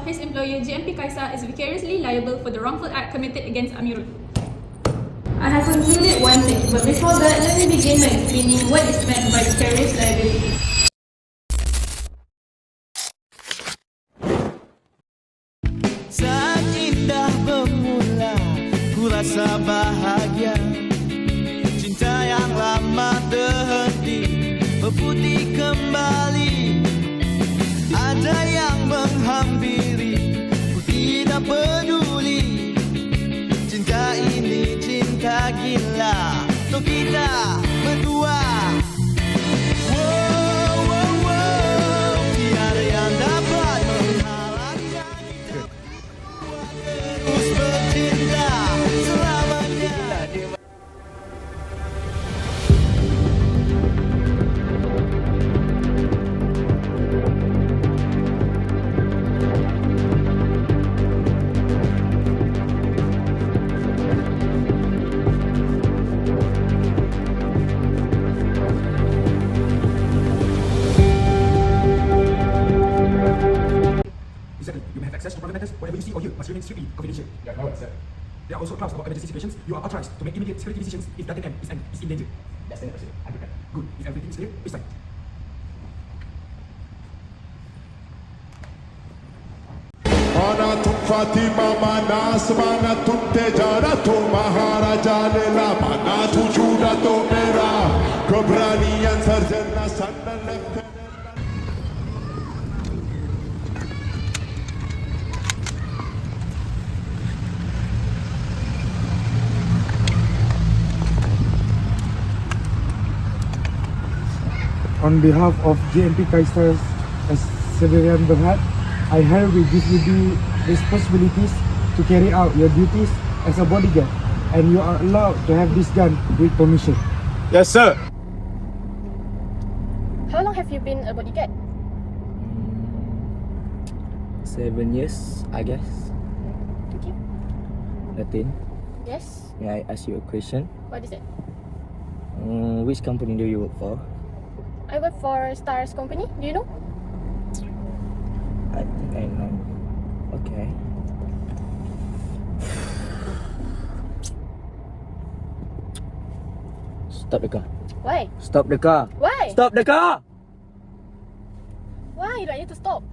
his employer GMP Kaisa is vicariously liable for the wrongful act committed against Amirul. I have concluded one thing, but before that, let me begin by explaining what is meant by vicarious liability. Saat indah bermula, ku rasa bahagia. Cinta yang lama terhenti, berputih kembali. Ada yang menghampiri, ku tidak peduli. Cinta ini cinta gila, untuk kita berdua. Wow, wow, wow, tiada yang dapat menghalangnya. Terus bercinta selamanya. You may have access to private matters. Whatever you see or hear must remain strictly confidential. Yeah, no, sir. There are also clauses about emergency situations. You are authorized to make immediate security decisions if Dr. M is in danger. That's the sir. I'm prepared. Good. If everything is clear, it's time. Ana tum Fatima mana semana tum tejara tu Maharaja lela mana tu juda tu mera keberanian sarjana sana lieutenant. On behalf of JMP Kaisar as Civilian Berhad, I hereby give you the responsibilities to carry out your duties as a bodyguard, and you are allowed to have this gun with permission. Yes, sir. How long have you been a bodyguard? 7 years, I guess. Okay. Nothing. Yes. May I ask you a question? What is it? Which company do you work for? I work for Stars Company. Do you know? I think I know. Okay. Stop the car. Why? Stop the car. Why? Stop the car! Why do I need to stop?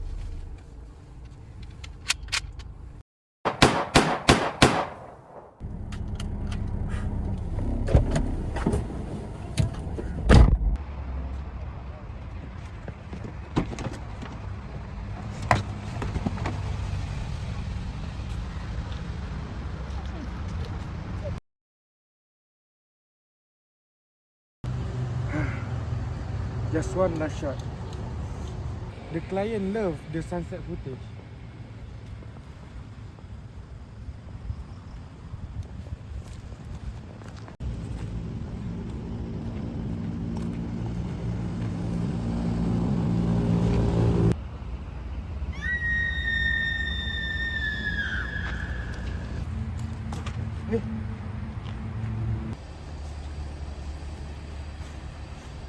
Just one last shot. The client loved the sunset footage.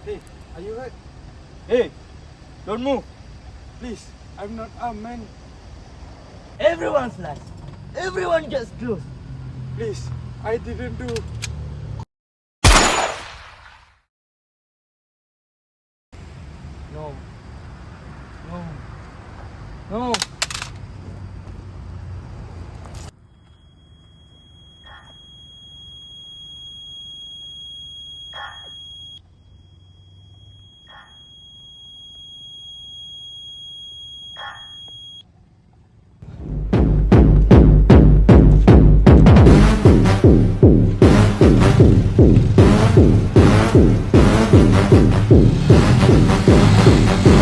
Hey, are you hurt? Hey, don't move. Please, I'm not armed, man. Everyone's nice. Everyone gets close. Please, I didn't do. No. No. Thank you.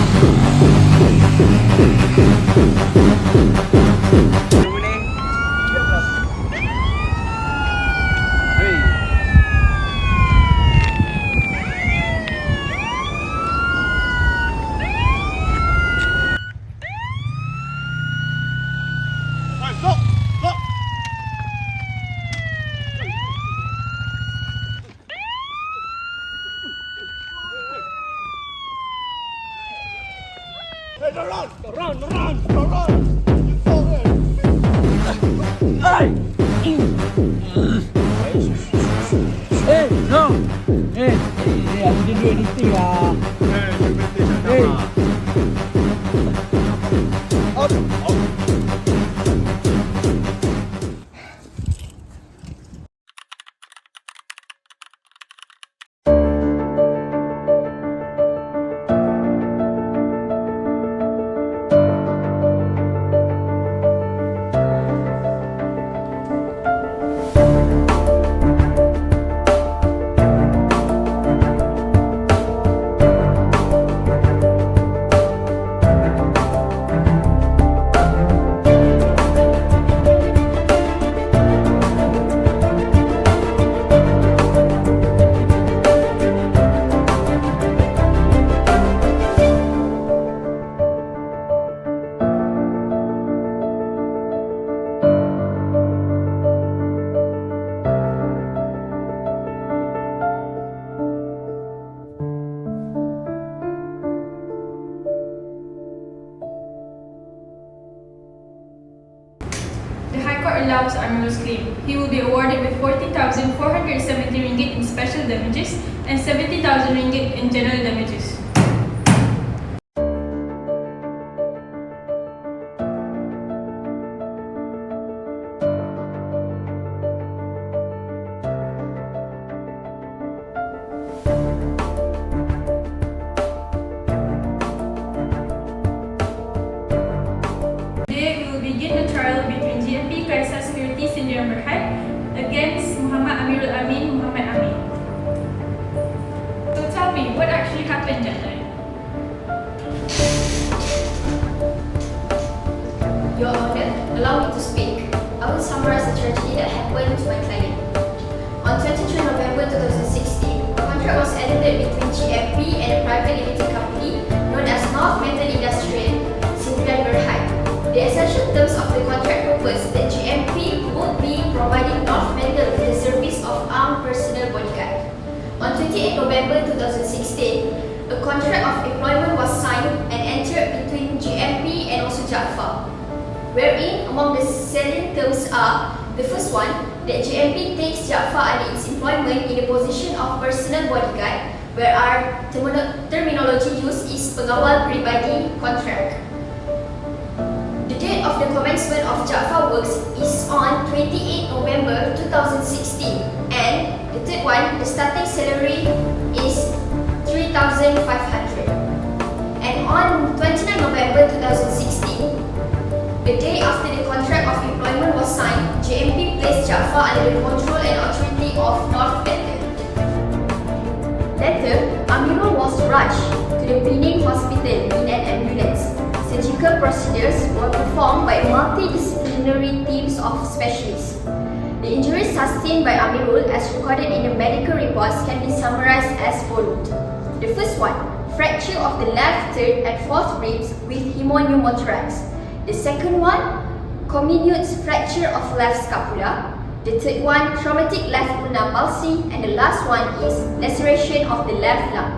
The High Court allows Amirul's claim. He will be awarded with 40,470 ringgit in special damages and 70,000 ringgit in general damages. Today we will begin the trial between GMP Kaisa Security Sdn Bhd against Muhammad Amirul Amin Muhammad Amin. So tell me, what actually happened that night? Your Honor, allow me to speak. I will summarize the tragedy that happened to my client. On 23 November 2016, a contract was entered between GMP and a private limited company known as North Metal Industrial Sdn Bhd. The essential terms of the contract proposed that GMP would be providing North Metal with the service of armed personnel bodyguard. On 28 November 2016, a contract of employment was signed and entered between GMP and also Jaafar, wherein among the selling terms are: the first one, that GMP takes Jaafar under its employment in the position of personal bodyguard, where our terminology used is pengawal peribadi contract. The date of the commencement of Jaafar works is on 28 November 2016, and the third one, the starting salary is 3,500. And on 29 November 2016, the day after the contract of employment was signed, GMP placed Jaafar under the control and authority of North Metal. Later, Amirul was rushed to the Pening Hospital in an ambulance. Surgical procedures were performed by multidisciplinary teams of specialists. The injuries sustained by Amirul, as recorded in the medical reports, can be summarized as follows. The first one, fracture of the left third and fourth ribs with hemopneumothorax. The second one, comminute fracture of left scapula. The third one, traumatic left ulnar palsy. And the last one is laceration of the left lung.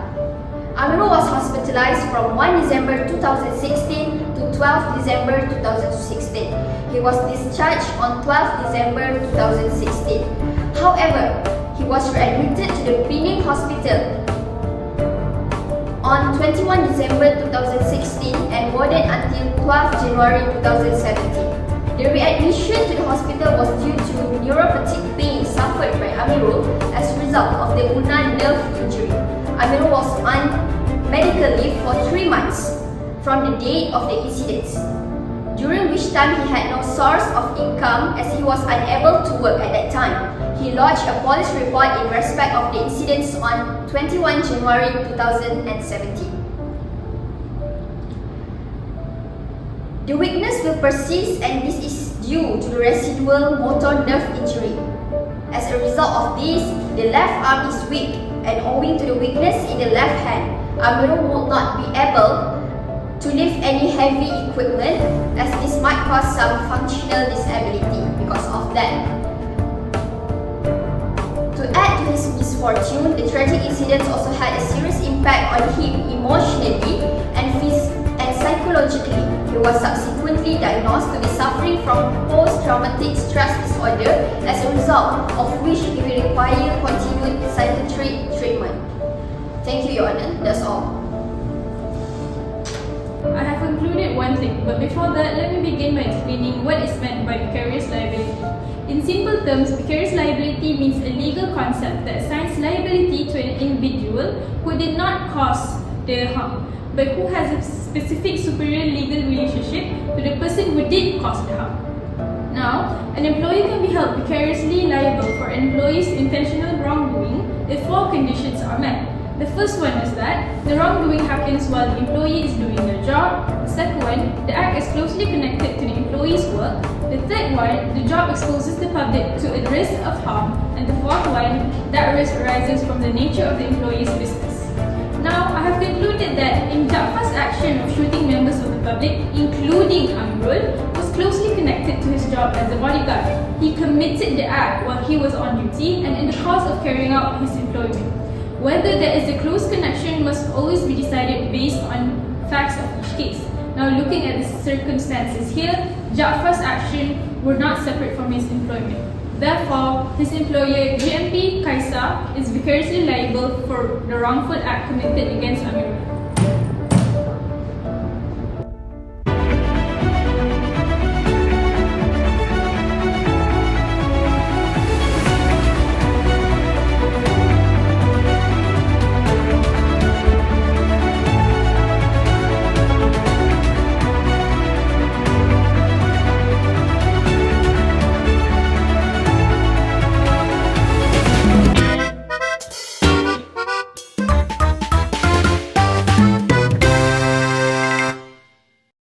Amirul was hospitalized from 1 December 2016 to 12 December 2016. He was discharged on 12 December 2016. However, he was readmitted to the Pening Hospital on 21 December 2016 and warded until 12 January 2017. The readmission to the hospital was due to neuropathic pain suffered by Amirul as a result of the ulnar nerve injury. Amirul was on medical leave for 3 months from the date of the incidents, during which time he had no source of income as he was unable to work at that time. He lodged a police report in respect of the incidents on 21 January 2017. The weakness will persist, and this is due to the residual motor nerve injury. As a result of this, the left arm is weak, and owing to the weakness in the left hand, Amirul would not be able to lift any heavy equipment, as this might cause some functional disability because of that. To add to his misfortune, the tragic incidents also had a serious impact on him emotionally and psychologically. He was subsequently diagnosed to be suffering from post-traumatic stress disorder, as a result of which he will require continued psychiatric treatment. Thank you, Your Honor. That's all. I have a concluded one thing, but before that, let me begin by explaining what is meant by vicarious liability. In simple terms, vicarious liability means a legal concept that assigns liability to an individual who did not cause the harm, but who has a specific superior legal relationship to the person who did cause the harm. Now, an employee can be held vicariously liable for an employee's intentional wrongdoing if 4 conditions are met. The first one is that the wrongdoing happens while the employee is doing their job. The second one, the act is closely connected to the employee's work. The third one, the job exposes the public to a risk of harm. And the fourth one, that risk arises from the nature of the employee's business. Now, I have concluded that in Jaafar's action of shooting members of the public, including Amirul, was closely connected to his job as a bodyguard. He committed the act while he was on duty and in the course of carrying out his employment. Whether there is a close connection must always be decided based on facts of each case. Now, looking at the circumstances here, Jaafar's action were not separate from his employment. Therefore, his employer GMP Kaisa is vicariously liable for the wrongful act committed against Amirul.